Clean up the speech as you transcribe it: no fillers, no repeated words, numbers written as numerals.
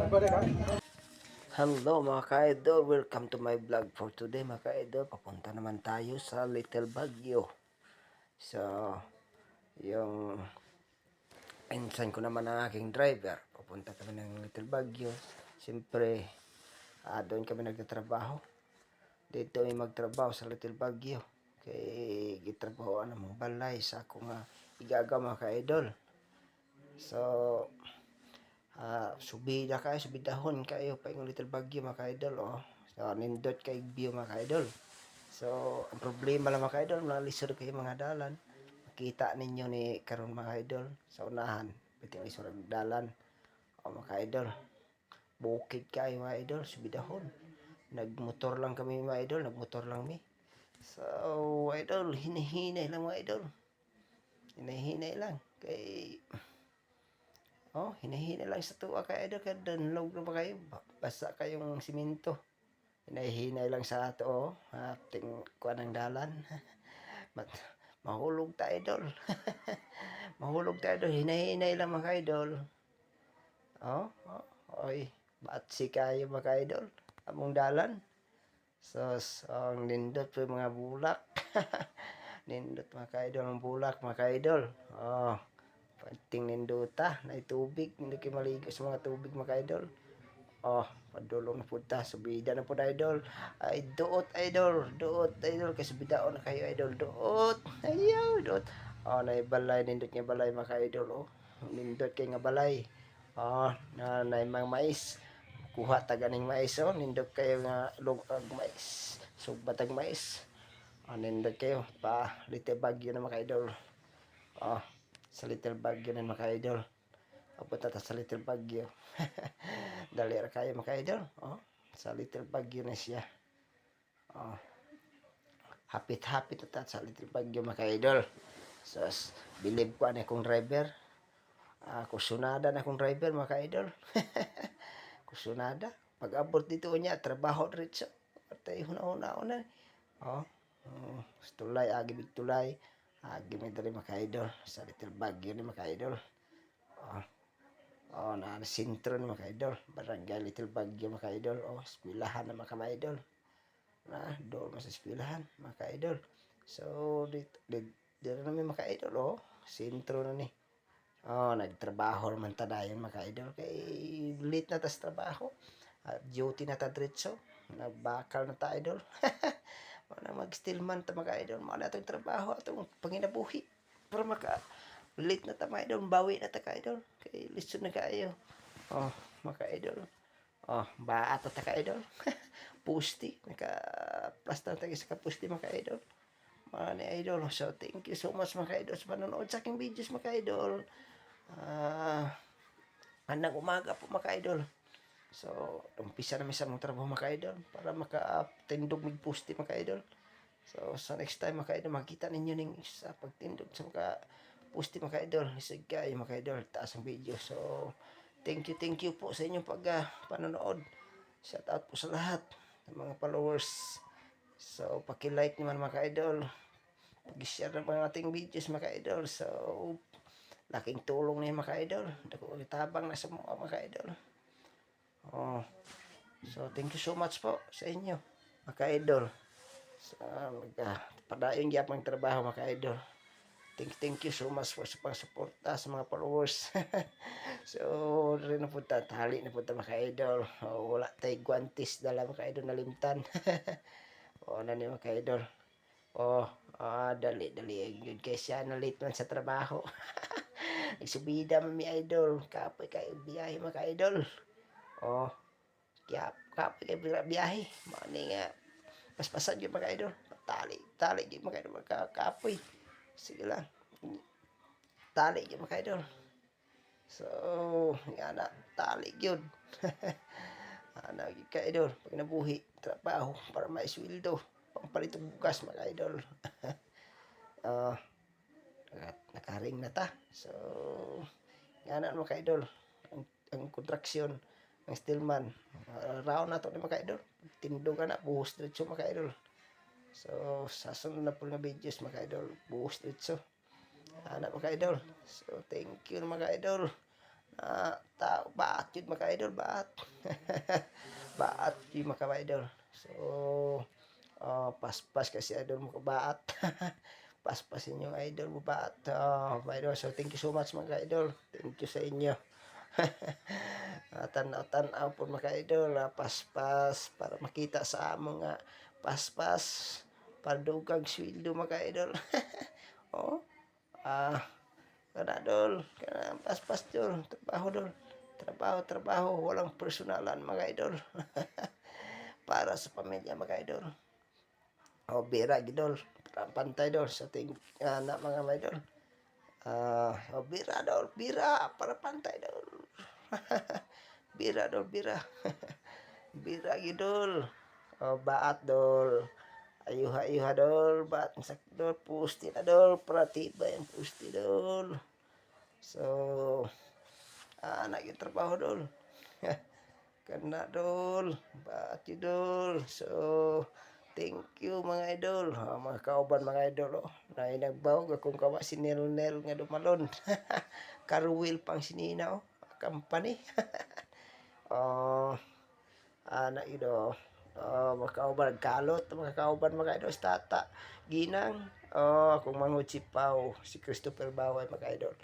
Hello mga ka-idol, welcome to my vlog for today mga ka-idol. Papunta naman tayo sa Little Baguio. So, yung pinsan ko naman ang aking driver. Papunta kami ng Little Baguio. Siyempre, doon kami nagtatrabaho. Dito ay magtrabaho sa Little Baguio. Kay gitrabaho ang mga balay sa akong igaga mga ka-idol. So, subida kayo, subidahon kayo pa yung Little Baguio mga ka-idol, oh. So, nindot kay view mga ka-idol. So, ang problema lang mga ka-idol, nalisod kayo mga dalan. Makita ninyo ni karon mga ka-idol sa unahan, pwede lisod ang dalan. O mga ka-idol, bukid kayo mga idol, subidahon. Nagmotor lang kami mga idol, nagmotor lang mi. So, idol, hinihinay lang mga idol. Hinihinay lang. Hinahina lang sa tuwa kay idol, kaya danlog na ba kayo? Basa kayong simento. Hinahinay lang sa ato, ting kuha ng dalan. Mahulog ta idol. Mahulog ta idol, hinahinay lang mga idol. Oy, batsi kayo mga idol. Among dalan. So, ang nindot po mga bulak. Nindot mga idol, ang bulak mga idol. Panting ninduta na tubig, hindi kayo maligo sa mga tubig mga idol. Padulong na po ta, subida na po na idol. Ay, doot idol, kasi bidaon na kayo idol, doot, ayaw, doot. Naibalay, nindot nga balay mga idol, nindot kayo nga balay. Na mga mais, kuha taganing mais, nindot kayo nga lugag mais, sugbatag mais. Nindot kayo, pa, Little Baguio na mga idol. Sa Little Baguio na mga idol. Papunta ta sa Little Baguio. Dali ra kayo mga idol. Sa Little Baguio na siya. Hapit-hapit ta sa Little Baguio mga idol. So, believe ko na akong driver. Kusunada na akong driver mga idol. Kusunada. Pag abot dito niya, trabaho diretso. Patay huna-huna. Tulay, agibig tulay. Agimig dali mga idol. Sa Little Baguio ni mga idol. Na sentro ni mga idol. Barangay Little Baguio mga idol. Eskwelahan na mga idol. Doon sa eskwelahan mga idol. So, dito namin mga idol, sentro na ni. Nagtrabaho naman ta dayon mga idol. Kay late na tas trabaho. Duty na ta diretso. Nagbakal na ta idol. Mag-stillman ta mga idol. Mga itong trabaho, itong panginabuhi. Para late na ta mga idol. Bawi na ta ka idol. Kay listen na kayo. Mga idol. Baat na ta ka idol. Pusti. Naka-plaster na tayo sa kapusti mga idol. Mga ni idol. So, thank you so much mga idol sa panonood sa aking videos mga idol. Handang umaga po mga idol. So, umpisa namin sa mga trabaho mga idol para makatindog mig pusti mga idol. So, sa next time mga idol, makita ninyo ning sa pagtindog sa mga pusti mga idol. Isig kayo mga idol, taas ang video. So, thank you po sa inyong panonood. Shout out po sa lahat ng mga followers. So, paki-like naman mga idol. Pag-share ng mga ating videos mga idol. So, laking tulong na yung mga idol. Dako tabang na sa mga idol. So, thank you so much po sa inyo mga idol. Padayon gyapon ang trabaho mga idol. Thank you so much for sa pang-suporta sa mga followers. So, rin na punta, tali na punta mga idol. Wala tayo guantis dala mga idol nalimtan. Na ni mga idol. Dali. Yun kaya siya na late man sa trabaho. Nagsubida man mi idol. Kapoy kayo biyahe mga idol. Kapoy kayo biyahe. Mani nga. Paspasan yun mga idol. Tali yun mga idol. Kapoy. Sige lang. Tali yun mga idol. So, nga na. Tali yun. Ka idol. Pag nabuhi, trabaho para maiswildo. Pampalit ng bukas mga idol. Nakaring na ta. So, nga na mga idol. Ang kontraksyon ng stillman. Round na to ni mga idol. Tindog na. Buhos diretso mga idol. So, sasunod na po na videos mga idol. Buhos diretso. Anak mga idol. So, thank you mga idol. Tao baat yun mga idol, baat. Baat yun mga idol. So, paspas kasi idol mo baat. Paspasin yung idol mo baat. Mga idol, so thank you so much mga idol. Thank you sa inyo. Tanaw-tanaw po mga idol, paspas para makita sa among paspas padugag sweldo mga idol. Oh, kana dol, kana paspas dol, trabaho dol. Trabaho, walang personalan mga idol. Para sa pamilya mga idol. Bira gidol, pantay dol sa ting na mga idol. Bira dol, bira para pantay dol. Bira dol, bira. Bira gidol. Baat dol. Ayuha-ayuha dol, baat sak dol, pusti na dol, pratibay ang pusti dol. So, trabaho dol. Kana dol, baat yun dol. So, thank you mga idol. Mga kauban mga idol. Na inagbawag akong kawa si Nel nga dumalon. Karuwil pang sininaw. Company. Anak ido. Mga kauban, kalot. Mga kauban mga idol. Tata, ginang. Akong mangutsipaw. Si Christopher Baway mga idol.